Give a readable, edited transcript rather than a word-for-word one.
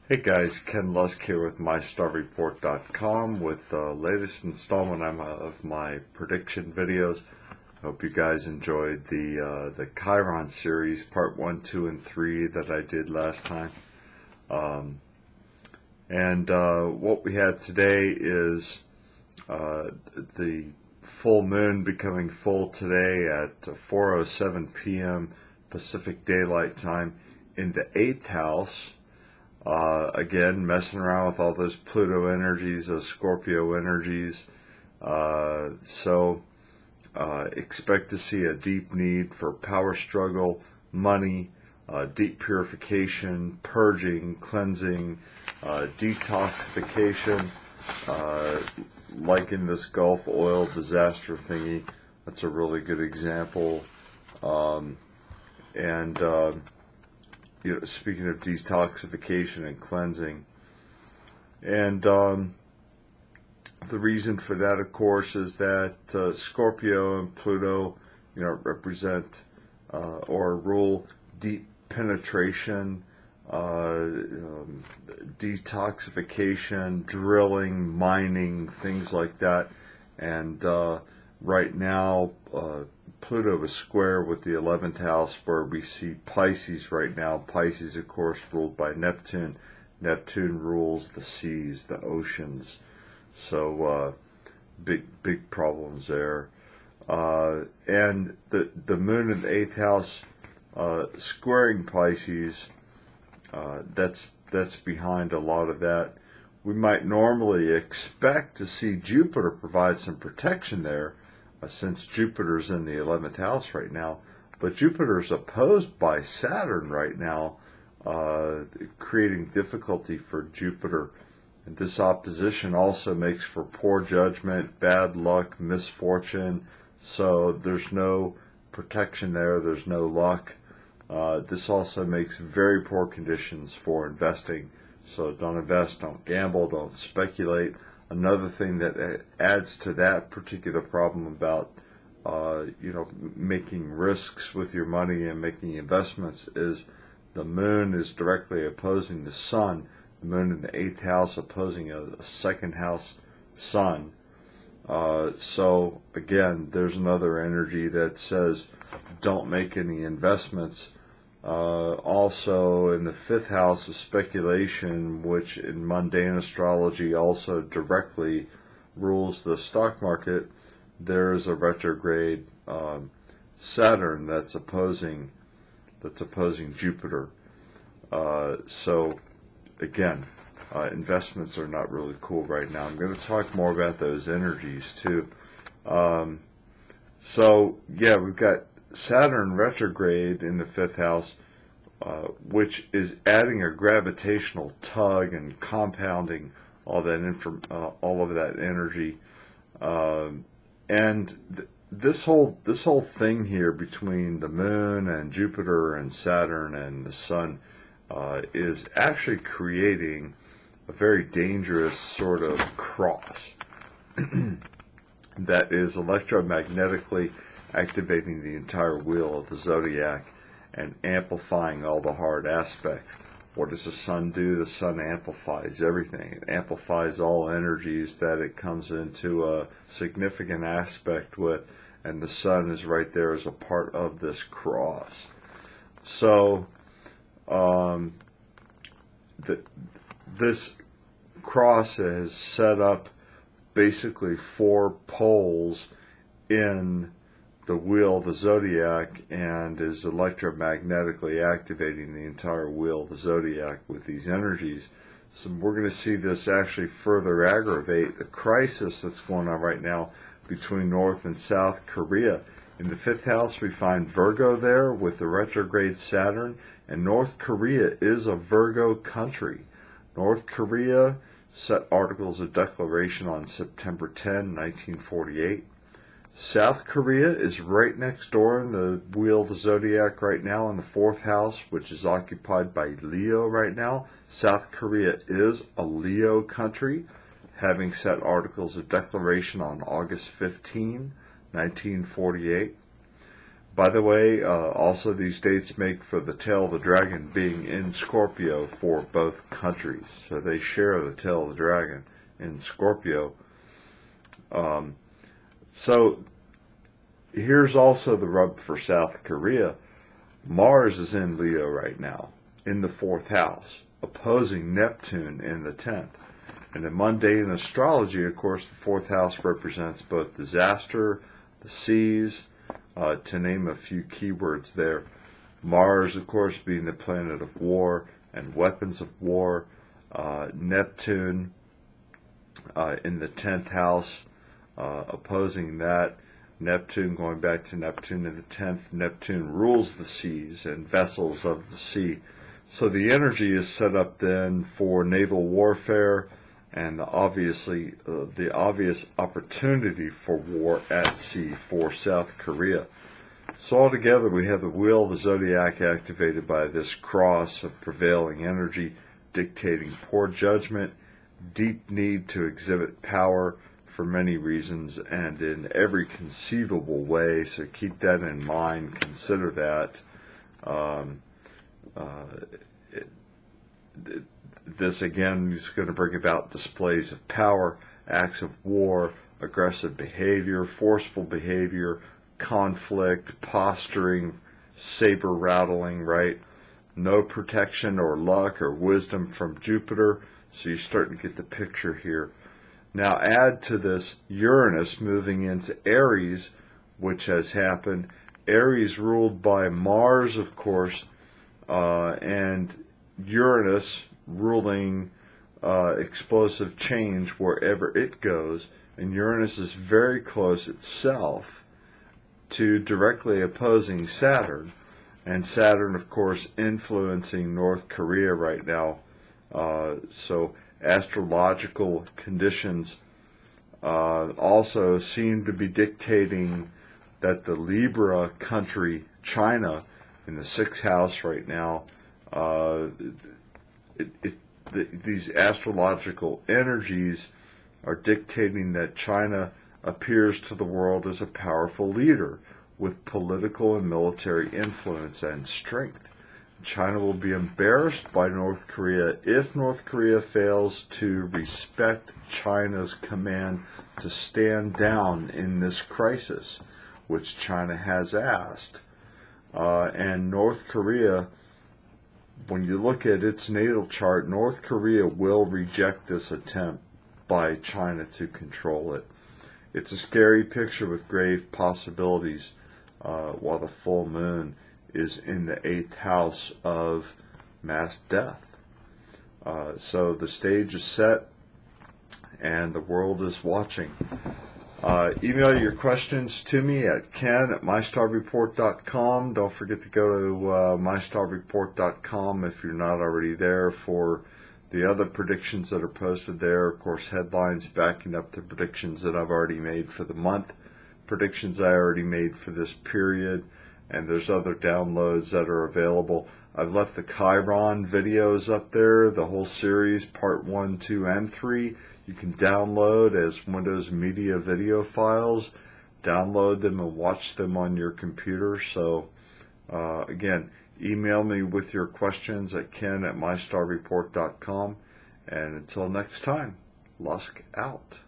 Hey guys, Ken Lusk here with MyStarReport.com with the latest installment of my prediction videos. Hope you guys enjoyed the Chiron series, part 1, 2, and 3 that I did last time. What we had today is the full moon becoming full today at 4:07 p.m. Pacific Daylight Time in the 8th house. Again, messing around with all those Pluto energies, those Scorpio energies. Expect to see a deep need for power struggle, money, deep purification, purging, cleansing, detoxification, like in this Gulf oil disaster thingy. That's a really good example. Speaking of detoxification and cleansing, and the reason for that, of course, is that Scorpio and Pluto, represent or rule deep penetration, detoxification, drilling, mining, things like that. And right now, Pluto is square with the 11th house, where we see Pisces right now. Pisces, of course, ruled by Neptune. Neptune rules the seas, the oceans. So big problems there. And the moon in the 8th house squaring Pisces, that's behind a lot of that. We might normally expect to see Jupiter provide some protection there, since Jupiter's in the 11th house right now, but Jupiter's opposed by Saturn right now, creating difficulty for Jupiter. And this opposition also makes for poor judgment, bad luck, misfortune. So there's no protection there, there's no luck. This also makes very poor conditions for investing. So don't invest, don't gamble, don't speculate. Another thing that adds to that particular problem about making risks with your money and making investments is the moon is directly opposing the sun. The moon in the 8th house opposing a second house sun. So again, there's another energy that says don't make any investments. Also in the 5th house of speculation, which in mundane astrology also directly rules the stock market, there's a retrograde Saturn that's opposing Jupiter. So again, investments are not really cool right now. I'm going to talk more about those energies too. We've got Saturn retrograde in the 5th house, which is adding a gravitational tug and compounding all of that energy. This whole thing here between the moon and Jupiter and Saturn and the sun is actually creating a very dangerous sort of cross that is electromagnetically activating the entire wheel of the zodiac and amplifying all the hard aspects. What does the sun do? The sun amplifies everything. It amplifies all energies that it comes into a significant aspect with, and the sun is right there as a part of this cross. So this cross has set up basically 4 poles in the wheel of the zodiac and is electromagnetically activating the entire wheel of the zodiac with these energies. So we're going to see this actually further aggravate the crisis that's going on right now between North and South Korea. In the 5th house, we find Virgo there with the retrograde Saturn, and North Korea is a Virgo country. North Korea set Articles of Declaration on September 10, 1948. South Korea is right next door in the wheel of the zodiac right now in the 4th house, which is occupied by Leo right now. South Korea is a Leo country, having set Articles of Declaration on August 15, 1948. By the way, also these dates make for the tail of the dragon being in Scorpio for both countries. So they share the tail of the dragon in Scorpio. So here's also the rub for South Korea. Mars is in Leo right now, in the 4th house, opposing Neptune in the 10th. And in mundane astrology, of course, the 4th house represents both disaster, the seas, to name a few keywords there. Mars, of course, being the planet of war and weapons of war. Neptune in the 10th house, opposing that. Neptune, going back to Neptune in the 10th, Neptune rules the seas and vessels of the sea. So the energy is set up then for naval warfare and the obvious opportunity for war at sea for South Korea. So altogether we have the wheel of the zodiac activated by this cross of prevailing energy, dictating poor judgment, deep need to exhibit power for many reasons and in every conceivable way. So keep that in mind, consider that. This again is going to bring about displays of power, acts of war, aggressive behavior, forceful behavior, conflict, posturing, saber rattling, right? No protection or luck or wisdom from Jupiter. So you're starting to get the picture here. Now add to this Uranus moving into Aries, which has happened. Aries ruled by Mars, of course, and Uranus ruling explosive change wherever it goes. And Uranus is very close itself to directly opposing Saturn. And Saturn, of course, influencing North Korea right now. So astrological conditions also seem to be dictating that the Libra country, China, in the 6th house right now, these astrological energies are dictating that China appears to the world as a powerful leader with political and military influence and strength. China will be embarrassed by North Korea if North Korea fails to respect China's command to stand down in this crisis, which China has asked. And North Korea, when you look at its natal chart, North Korea will reject this attempt by China to control it. It's a scary picture with grave possibilities while the full moon is in the 8th house of mass death. So the stage is set and the world is watching. Email your questions to me at ken@mystarreport.com. Don't forget to go to mystarreport.com if you're not already there for the other predictions that are posted there. Of course, headlines backing up the predictions that I've already made for the month, predictions I already made for this period, and there's other downloads that are available. I've left the Chiron videos up there, the whole series, part 1, 2, and 3. You can download as Windows Media video files, download them and watch them on your computer. So again, email me with your questions at ken@mystarreport.com. And until next time, Lusk out.